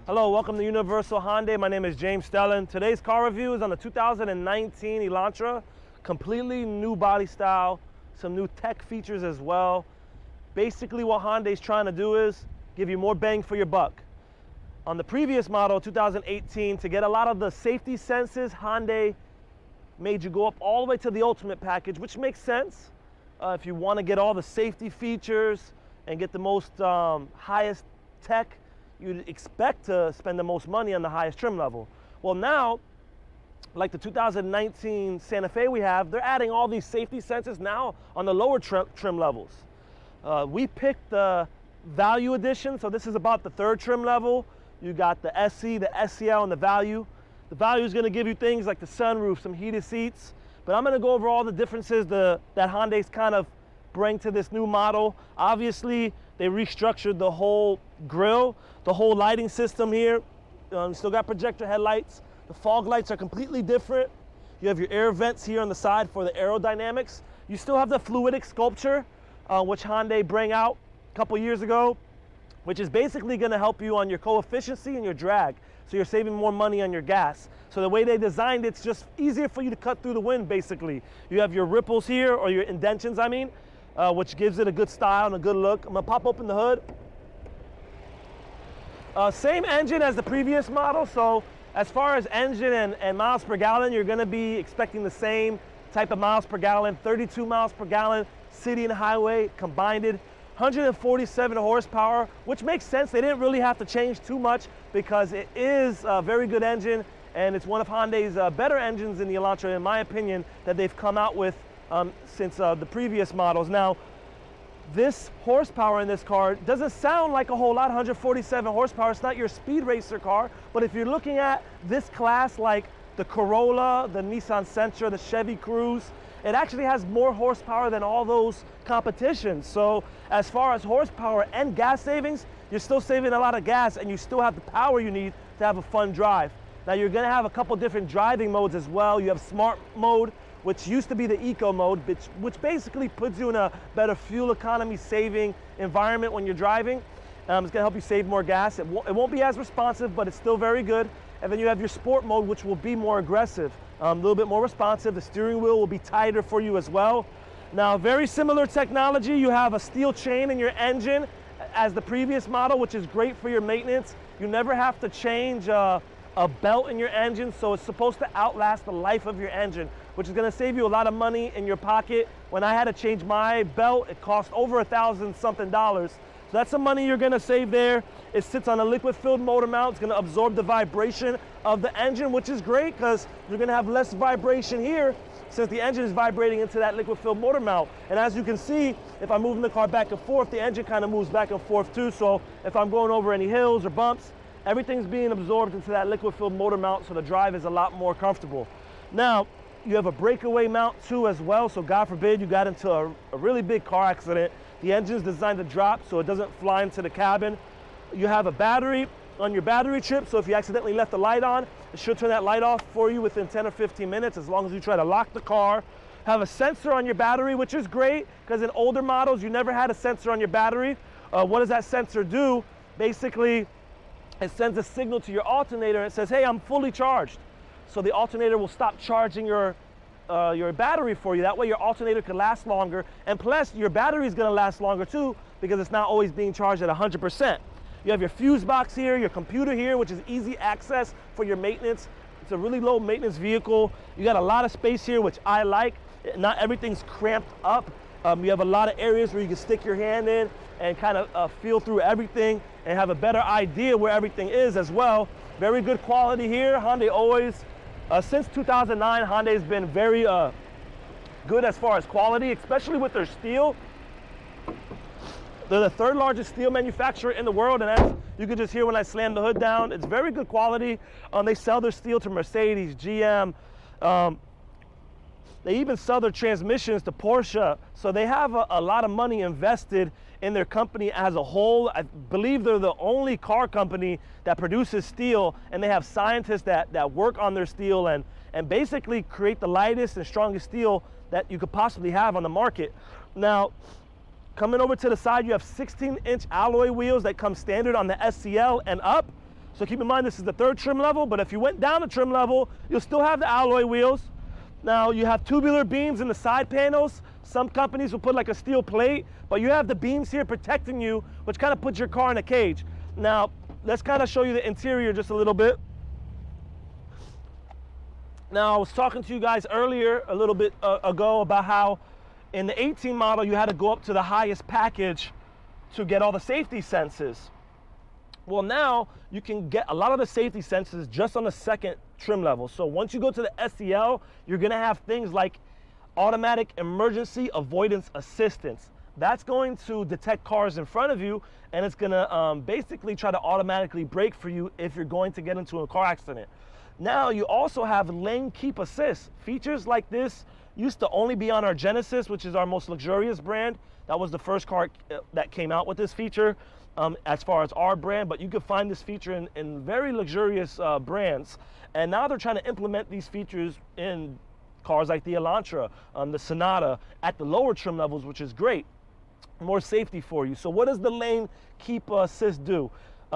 Hello, welcome to Universal Hyundai. My name is James Stelling. Today's car review is on the 2019 Elantra. Completely new body style, some new tech features as well. Basically what Hyundai's trying to do is give you more bang for your buck. On the previous model, 2018, to get a lot of the safety senses, Hyundai made you go up all the way to the Ultimate package, which makes sense. If you want to get all the safety features and get the most highest tech, you'd expect to spend the most money on the highest trim level. Well, now, like the 2019 Santa Fe we have, they're adding all these safety sensors now on the lower trim levels. We picked the Value Edition, so this is about the third trim level. You got the SE, the SEL, and the Value. The Value is going to give you things like the sunroof, some heated seats, but I'm going to go over all the differences that Hyundai's kind of bring to this new model. Obviously, they restructured the whole grille, the whole lighting system here. Still got projector headlights. The fog lights are completely different. You have your air vents here on the side for the aerodynamics. You still have the fluidic sculpture, which Hyundai bring out a couple years ago, which is basically going to help you on your coefficiency and your drag. So you're saving more money on your gas. So the way they designed it's just easier for you to cut through the wind, basically. You have your ripples here, or your indentions, I mean, which gives it a good style and a good look. I'm gonna pop open the hood. Same engine as the previous model, so as far as engine and miles per gallon, you're gonna be expecting the same type of miles per gallon, 32 miles per gallon, city and highway combined. 147 horsepower, which makes sense. They didn't really have to change too much because it is a very good engine, and it's one of Hyundai's better engines in the Elantra, in my opinion, that they've come out with since the previous models. Now, this horsepower in this car doesn't sound like a whole lot, 147 horsepower. It's not your speed racer car, but if you're looking at this class like the Corolla, the Nissan Sentra, the Chevy Cruze, it actually has more horsepower than all those competitions. So as far as horsepower and gas savings, you're still saving a lot of gas and you still have the power you need to have a fun drive. Now you're gonna have a couple different driving modes as well. You have Smart Mode, which used to be the Eco Mode, which basically puts you in a better fuel economy saving environment when you're driving. It's gonna help you save more gas. It won't be as responsive, but it's still very good. And then you have your Sport Mode, which will be more aggressive, a little bit more responsive. The steering wheel will be tighter for you as well. Now, very similar technology. You have a steel chain in your engine as the previous model, which is great for your maintenance. You never have to change a belt in your engine, so it's supposed to outlast the life of your engine, which is gonna save you a lot of money in your pocket. When I had to change my belt, it cost over $1,000 something. So that's some money you're gonna save there. It sits on a liquid-filled motor mount. It's gonna absorb the vibration of the engine, which is great because you're gonna have less vibration here since the engine is vibrating into that liquid-filled motor mount. And as you can see, if I'm moving the car back and forth, the engine kind of moves back and forth too. So if I'm going over any hills or bumps, everything's being absorbed into that liquid-filled motor mount, so the drive is a lot more comfortable. Now, you have a breakaway mount too as well, so God forbid you got into a really big car accident. The engine's designed to drop so it doesn't fly into the cabin. You have a battery on your battery trip, so if you accidentally left the light on, it should turn that light off for you within 10 or 15 minutes as long as you try to lock the car. Have a sensor on your battery, which is great because in older models you never had a sensor on your battery. What does that sensor do? Basically, it sends a signal to your alternator and it says, hey, I'm fully charged. So the alternator will stop charging your battery for you. That way your alternator can last longer, and plus your battery is going to last longer too because it's not always being charged at 100%. You have your fuse box here, your computer here, which is easy access for your maintenance. It's a really low maintenance vehicle. You got a lot of space here, which I like. Not everything's cramped up. You have a lot of areas where you can stick your hand in and kind of feel through everything and have a better idea where everything is as well. Very good quality here. Hyundai always, since 2009, Hyundai's been very good as far as quality, especially with their steel. They're the third largest steel manufacturer in the world, and as you can just hear when I slam the hood down, it's very good quality. They sell their steel to Mercedes, GM. They even sell their transmissions to Porsche. So they have a lot of money invested in their company as a whole. I believe they're the only car company that produces steel, and they have scientists that work on their steel and basically create the lightest and strongest steel that you could possibly have on the market. Now, coming over to the side, you have 16-inch alloy wheels that come standard on the SCL and up. So keep in mind, this is the 3rd trim level, but if you went down a trim level, you'll still have the alloy wheels. Now you have tubular beams in the side panels. Some companies will put like a steel plate, but you have the beams here protecting you, which kind of puts your car in a cage. Now, let's kind of show you the interior just a little bit. Now, I was talking to you guys earlier a little bit ago about how in the 18 model, you had to go up to the highest package to get all the safety senses. Well, now you can get a lot of the safety senses just on the 2nd trim level. So once you go to the SEL, you're gonna have things like automatic emergency avoidance assistance. That's going to detect cars in front of you, and it's gonna basically try to automatically brake for you if you're going to get into a car accident. Now you also have lane keep assist. Features like this used to only be on our Genesis, which is our most luxurious brand. That was the first car that came out with this feature as far as our brand, but you could find this feature in very luxurious brands. And now they're trying to implement these features in cars like the Elantra, the Sonata, at the lower trim levels, which is great. More safety for you. So what does the lane keep assist do?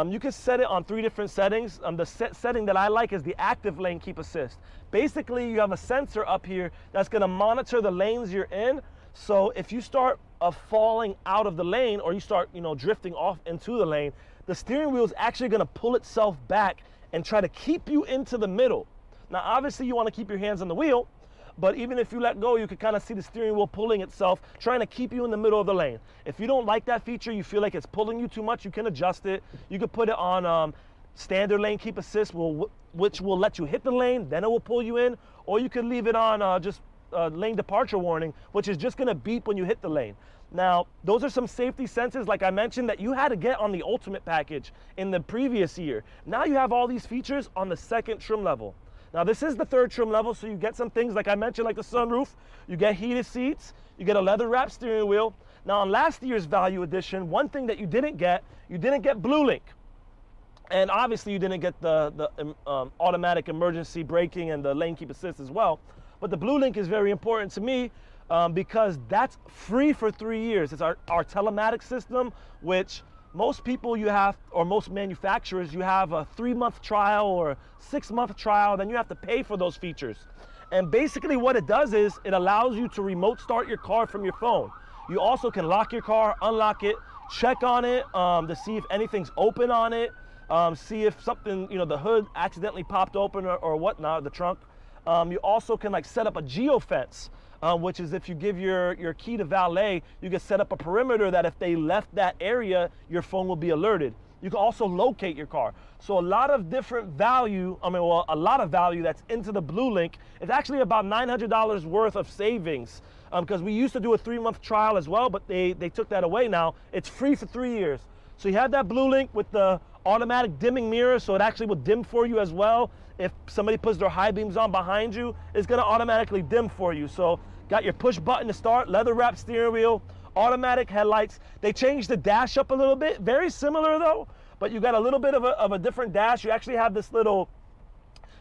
You can set it on 3 different settings. The setting that I like is the active lane keep assist. Basically, you have a sensor up here that's gonna monitor the lanes you're in. So if you start falling out of the lane, or you start, drifting off into the lane, the steering wheel is actually gonna pull itself back and try to keep you into the middle. Now, obviously you wanna keep your hands on the wheel, but even if you let go, you can kind of see the steering wheel pulling itself, trying to keep you in the middle of the lane. If you don't like that feature, you feel like it's pulling you too much, you can adjust it. You could put it on standard lane keep assist, which will let you hit the lane, then it will pull you in, or you can leave it on just lane departure warning, which is just gonna beep when you hit the lane. Now, those are some safety senses, like I mentioned, that you had to get on the Ultimate package in the previous year. Now you have all these features on the 2nd trim level. Now, this is the 3rd trim level, so you get some things, like I mentioned, like the sunroof, you get heated seats, you get a leather wrapped steering wheel. Now, on last year's value edition, one thing that you didn't get Blue Link. And obviously you didn't get the automatic emergency braking and the lane keep assist as well. But the Blue Link is very important to me because that's free for 3 years. It's our telematics system, which most people or most manufacturers, you have a 3-month trial or a 6-month trial, then you have to pay for those features. And basically what it does is it allows you to remote start your car from your phone. You also can lock your car, unlock it, check on it to see if anything's open on it, see if something, the hood accidentally popped open or whatnot, the trunk. You also can set up a geofence, which is if you give your key to valet, you can set up a perimeter that if they left that area, your phone will be alerted. You can also locate your car. So a lot of different value, a lot of value that's into the Blue Link. It's actually about $900 worth of savings because we used to do a 3-month trial as well, but they took that away now. It's free for 3 years. So you have that Blue Link with the automatic dimming mirror, so it actually will dim for you as well. If somebody puts their high beams on behind you, it's gonna automatically dim for you. So got your push button to start, leather wrapped steering wheel, automatic headlights. They changed the dash up a little bit, very similar though, but you got a little bit of a different dash. You actually have this little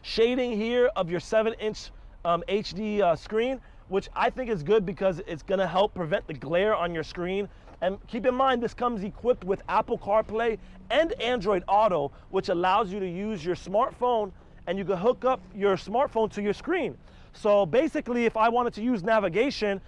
shading here of your 7-inch HD screen, which I think is good because it's gonna help prevent the glare on your screen. And keep in mind, this comes equipped with Apple Carplay and Android Auto, which allows you to use your smartphone, and you can hook up your smartphone to your screen. So basically, if I wanted to use navigation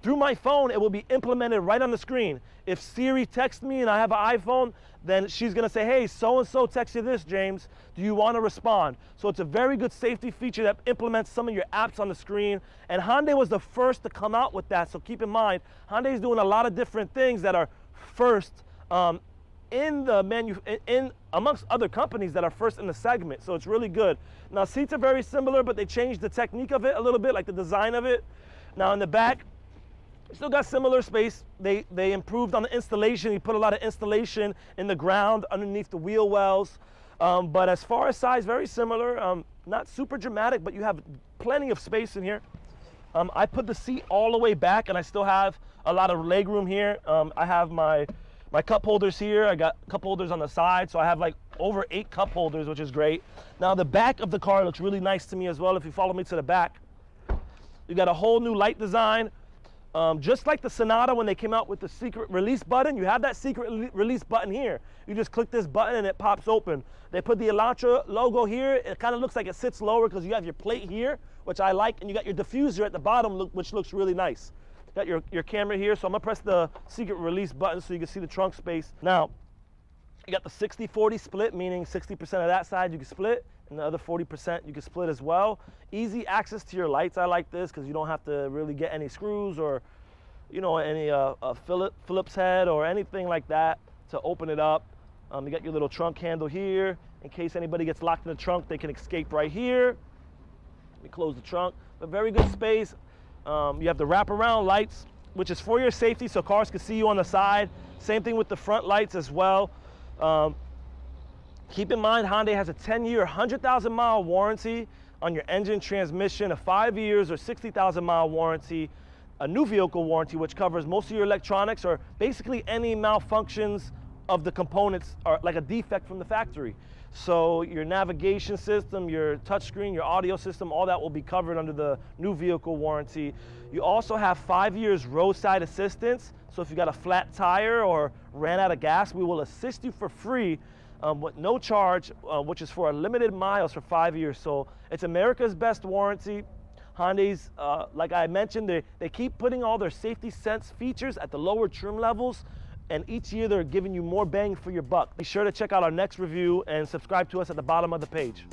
through my phone, it will be implemented right on the screen. If Siri texts me and I have an iPhone, then she's gonna say, hey, so-and-so texted this, James, do you wanna respond? So it's a very good safety feature that implements some of your apps on the screen. And Hyundai was the first to come out with that. So keep in mind, Hyundai's doing a lot of different things that are first amongst other companies that are first in the segment. So it's really good. Now, seats are very similar, but they changed the technique of it a little bit, like the design of it. Now in the back, still got similar space. They improved on the installation. You put a lot of installation in the ground underneath the wheel wells. But as far as size, very similar. Not super dramatic, but you have plenty of space in here. I put the seat all the way back, and I still have a lot of leg room here. I have my cup holders here. I got cup holders on the side, so I have over 8 cup holders, which is great. Now the back of the car looks really nice to me as well. If you follow me to the back, you got a whole new light design. Just like the Sonata when they came out with the secret release button, you have that secret release button here. You just click this button and it pops open. They put the Elantra logo here. It kind of looks like it sits lower because you have your plate here, which I like, and you got your diffuser at the bottom, which looks really nice. Got your camera here, so I'm gonna press the secret release button so you can see the trunk space. Now, you got the 60-40 split, meaning 60% of that side you can split, and the other 40% you can split as well. Easy access to your lights. I like this because you don't have to really get any screws or, you know, any Phillips head or anything like that to open it up. You got your little trunk handle here. In case anybody gets locked in the trunk, they can escape right here. Let me close the trunk. But very good space. You have the wraparound lights, which is for your safety so cars can see you on the side. Same thing with the front lights as well. Keep in mind, Hyundai has a 10-year, 100,000-mile warranty on your engine, transmission, a 5 years or 60,000-mile warranty, a new vehicle warranty, which covers most of your electronics or basically any malfunctions of the components are like a defect from the factory. So your navigation system, your touchscreen, your audio system, all that will be covered under the new vehicle warranty. You also have 5 years roadside assistance. So if you got a flat tire or ran out of gas, we will assist you for free with no charge, which is for unlimited miles for 5 years. So it's America's best warranty. Hyundai's, like I mentioned, they keep putting all their safety sense features at the lower trim levels, and each year they're giving you more bang for your buck. Be sure to check out our next review and subscribe to us at the bottom of the page.